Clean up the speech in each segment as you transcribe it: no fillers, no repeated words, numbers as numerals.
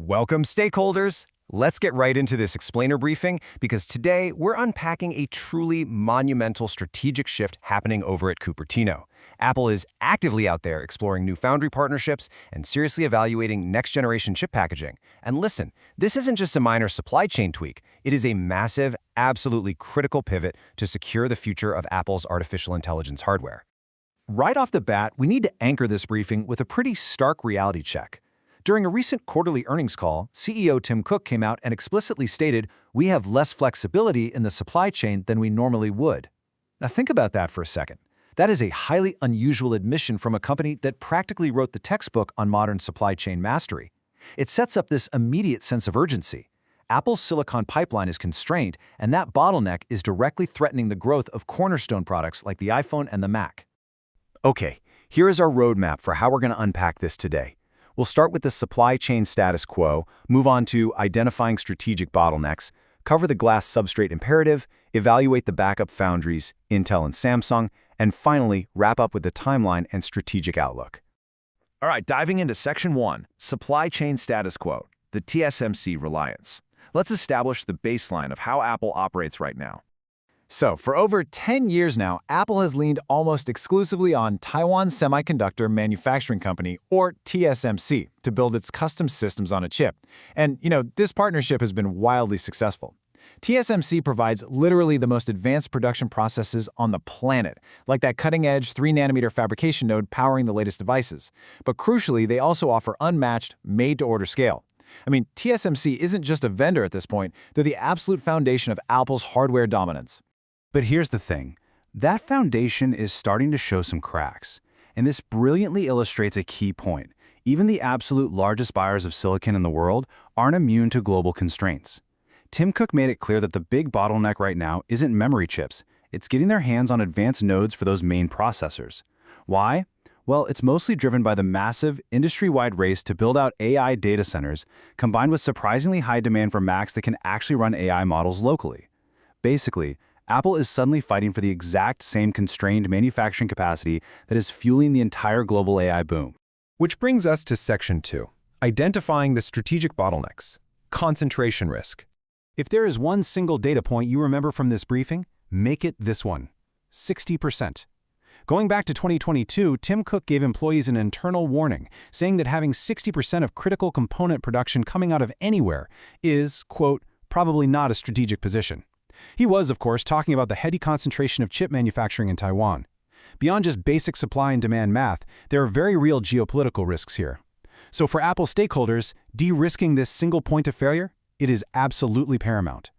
Welcome, stakeholders! Let's get right into this explainer briefing because today we're unpacking a truly monumental strategic shift happening over at Cupertino. Apple is actively out there exploring new foundry partnerships and seriously evaluating next-generation chip packaging. And listen, this isn't just a minor supply chain tweak. It is a massive, absolutely critical pivot to secure the future of Apple's artificial intelligence hardware. Right off the bat, we need to anchor this briefing with a pretty stark reality check. During a recent quarterly earnings call, CEO Tim Cook came out and explicitly stated, "We have less flexibility in the supply chain than we normally would." Now think about that for a second. That is a highly unusual admission from a company that practically wrote the textbook on modern supply chain mastery. It sets up this immediate sense of urgency. Apple's silicon pipeline is constrained, and that bottleneck is directly threatening the growth of cornerstone products like the iPhone and the Mac. Okay, here is our roadmap for how we're going to unpack this today. We'll start with the supply chain status quo, move on to identifying strategic bottlenecks, cover the glass substrate imperative, evaluate the backup foundries, Intel and Samsung, and finally wrap up with the timeline and strategic outlook. All right, diving into Section 1, Supply Chain Status Quo, the TSMC reliance. Let's establish the baseline of how Apple operates right now. So, for over 10 years now, Apple has leaned almost exclusively on Taiwan Semiconductor Manufacturing Company, or TSMC, to build its custom systems on a chip. And, this partnership has been wildly successful. TSMC provides literally the most advanced production processes on the planet, like that cutting-edge 3-nanometer fabrication node powering the latest devices. But crucially, they also offer unmatched, made-to-order scale. TSMC isn't just a vendor at this point, they're the absolute foundation of Apple's hardware dominance. But here's the thing. That foundation is starting to show some cracks. And this brilliantly illustrates a key point. Even the absolute largest buyers of silicon in the world aren't immune to global constraints. Tim Cook made it clear that the big bottleneck right now isn't memory chips. It's getting their hands on advanced nodes for those main processors. Why? Well, it's mostly driven by the massive, industry-wide race to build out AI data centers, combined with surprisingly high demand for Macs that can actually run AI models locally. Basically, Apple is suddenly fighting for the exact same constrained manufacturing capacity that is fueling the entire global AI boom. Which brings us to Section 2, identifying the strategic bottlenecks, concentration risk. If there is one single data point you remember from this briefing, make it this one: 60%. Going back to 2022, Tim Cook gave employees an internal warning, saying that having 60% of critical component production coming out of anywhere is, quote, probably not a strategic position. He was, of course, talking about the heady concentration of chip manufacturing in Taiwan. Beyond just basic supply and demand math, there are very real geopolitical risks here. So for Apple stakeholders, de-risking this single point of failure, it is absolutely paramount.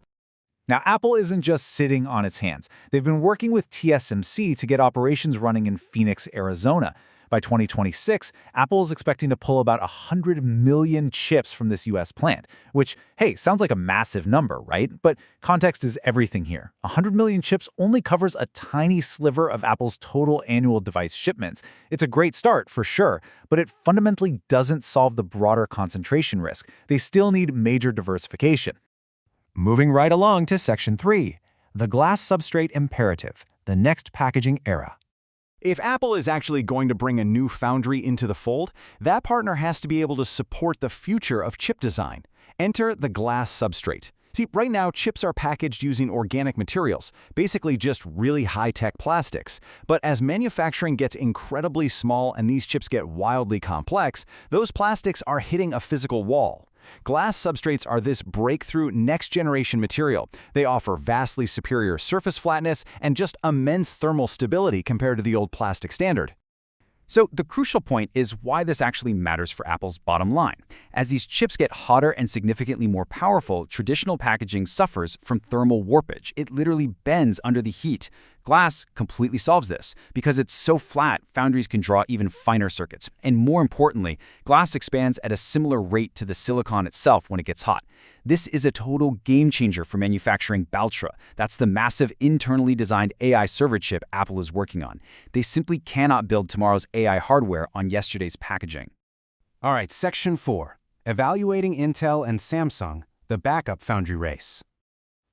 Now, Apple isn't just sitting on its hands. They've been working with TSMC to get operations running in Phoenix, Arizona. By 2026, Apple is expecting to pull about 100 million chips from this U.S. plant, which, hey, sounds like a massive number, right? But context is everything here. 100 million chips only covers a tiny sliver of Apple's total annual device shipments. It's a great start, for sure, but it fundamentally doesn't solve the broader concentration risk. They still need major diversification. Moving right along to Section 3, the glass substrate imperative, the next packaging era. If Apple is actually going to bring a new foundry into the fold, that partner has to be able to support the future of chip design. Enter the glass substrate. See, right now, chips are packaged using organic materials, basically just really high-tech plastics. But as manufacturing gets incredibly small and these chips get wildly complex, those plastics are hitting a physical wall. Glass substrates are this breakthrough next-generation material. They offer vastly superior surface flatness and just immense thermal stability compared to the old plastic standard. So the crucial point is why this actually matters for Apple's bottom line. As these chips get hotter and significantly more powerful, traditional packaging suffers from thermal warpage. It literally bends under the heat. Glass completely solves this. Because it's so flat, foundries can draw even finer circuits. And more importantly, glass expands at a similar rate to the silicon itself when it gets hot. This is a total game changer for manufacturing Baltra. That's the massive internally designed AI server chip Apple is working on. They simply cannot build tomorrow's AI hardware on yesterday's packaging. All right, Section 4, evaluating Intel and Samsung, the backup foundry race.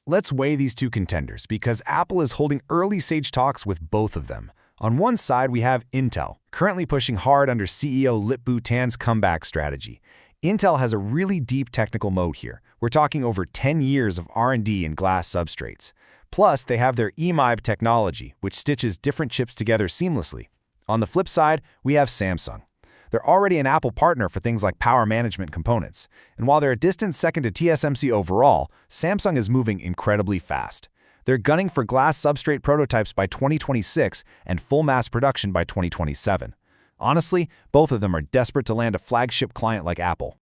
Let's weigh these two contenders because Apple is holding early-stage talks with both of them. On one side, we have Intel, currently pushing hard under CEO Lip-Bu Tan's comeback strategy. Intel has a really deep technical moat here. We're talking over 10 years of R&D in glass substrates. Plus, they have their EMIB technology, which stitches different chips together seamlessly. On the flip side, we have Samsung. They're already an Apple partner for things like power management components. And while they're a distant second to TSMC overall, Samsung is moving incredibly fast. They're gunning for glass substrate prototypes by 2026 and full mass production by 2027. Honestly, both of them are desperate to land a flagship client like Apple.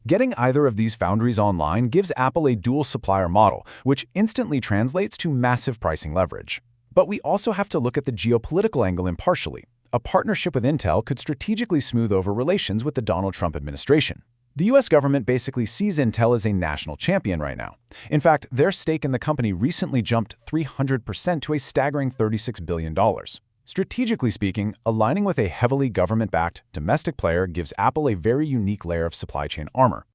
Getting either of these foundries online gives Apple a dual supplier model, which instantly translates to massive pricing leverage. But we also have to look at the geopolitical angle impartially. A partnership with Intel could strategically smooth over relations with the Donald Trump administration. The US government basically sees Intel as a national champion right now. In fact, their stake in the company recently jumped 300% to a staggering $36 billion. Strategically speaking, aligning with a heavily government-backed, domestic player gives Apple a very unique layer of supply chain armor.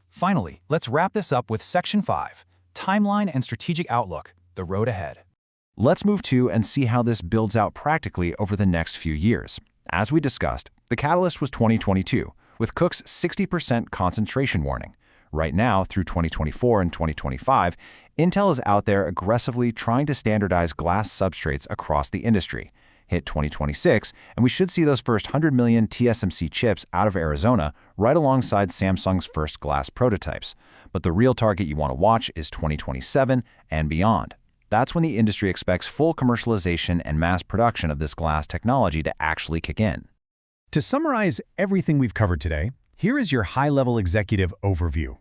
Finally, let's wrap this up with Section 5, Timeline and Strategic Outlook, the road ahead. Let's move to and see how this builds out practically over the next few years. As we discussed, the catalyst was 2022, with Cook's 60% concentration warning. Right now, through 2024 and 2025, Intel is out there aggressively trying to standardize glass substrates across the industry. Hit 2026, and we should see those first 100 million TSMC chips out of Arizona right alongside Samsung's first glass prototypes. But the real target you want to watch is 2027 and beyond. That's when the industry expects full commercialization and mass production of this glass technology to actually kick in. To summarize everything we've covered today, here is your high-level executive overview.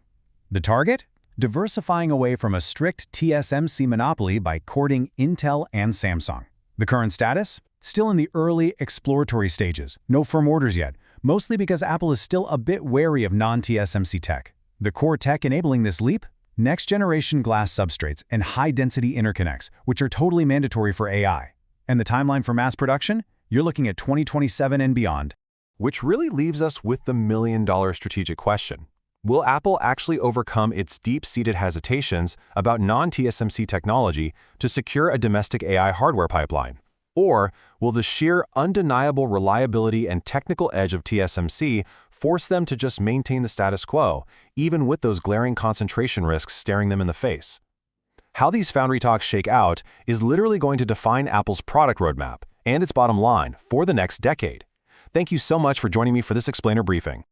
The target? Diversifying away from a strict TSMC monopoly by courting Intel and Samsung. The current status? Still in the early exploratory stages. No firm orders yet, mostly because Apple is still a bit wary of non-TSMC tech. The core tech enabling this leap? Next-generation glass substrates and high-density interconnects, which are totally mandatory for AI. And the timeline for mass production? You're looking at 2027 and beyond. Which really leaves us with the million-dollar strategic question. Will Apple actually overcome its deep-seated hesitations about non-TSMC technology to secure a domestic AI hardware pipeline? Or will the sheer undeniable reliability and technical edge of TSMC force them to just maintain the status quo, even with those glaring concentration risks staring them in the face? How these foundry talks shake out is literally going to define Apple's product roadmap and its bottom line for the next decade. Thank you so much for joining me for this explainer briefing.